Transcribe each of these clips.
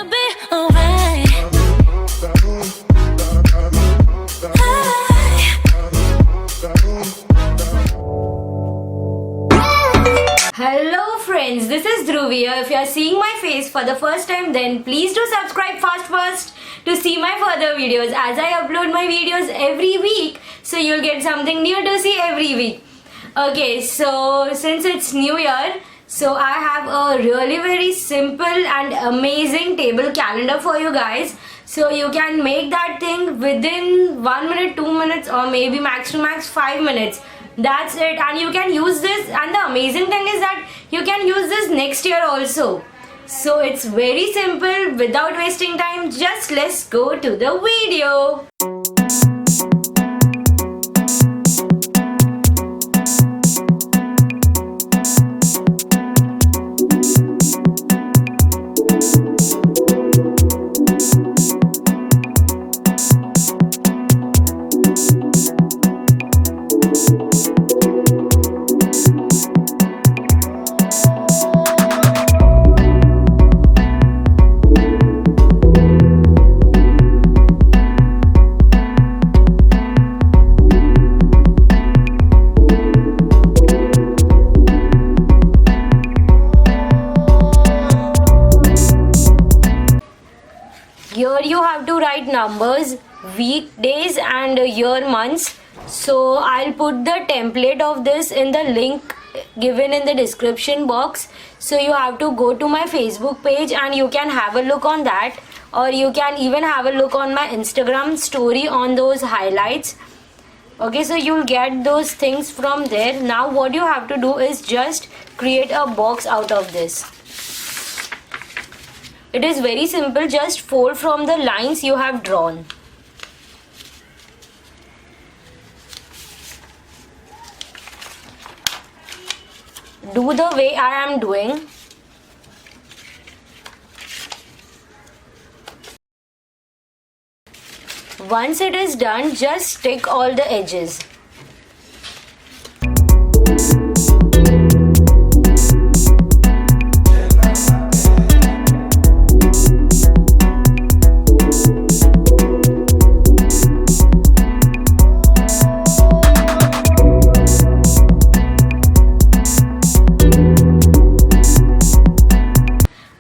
be alright. Hello friends, this is Dhruvi. If you are seeing my face for the first time, then please do subscribe first to see my further videos, as I upload my videos every week, so you'll get something new to see every week. Okay, so since it's New Year, so I have a really very simple and amazing table calendar for you guys. So you can make that thing within 1 minute, 2 minutes, or maybe max to max 5 minutes. That's it, and you can use this, and the amazing thing is that you can use this next year also. So it's very simple. Without wasting time, just let's go to the video. Here you have to write numbers, week, days and year, months. So I'll put the template of this in the link given in the description box. So you have to go to my Facebook page and you can have a look on that, or you can even have a look on my Instagram story on those highlights. Okay, so you'll get those things from there. Now what you have to do is just create a box out of this. It is very simple, just fold from the lines you have drawn. Do the way I am doing. Once it is done, just stick all the edges.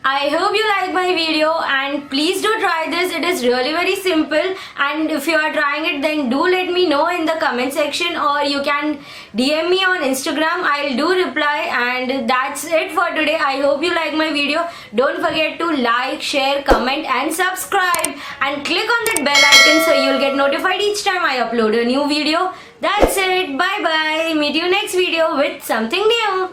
I hope you like my video, and please do try this. It is really very simple, and if you are trying it, then do let me know in the comment section, or you can DM me on Instagram. I'll do reply, and that's it for today. I hope you like my video. Don't forget to like, share, comment and subscribe, and click on that bell icon so you'll get notified each time I upload a new video. That's it. Bye bye. Meet you next video with something new.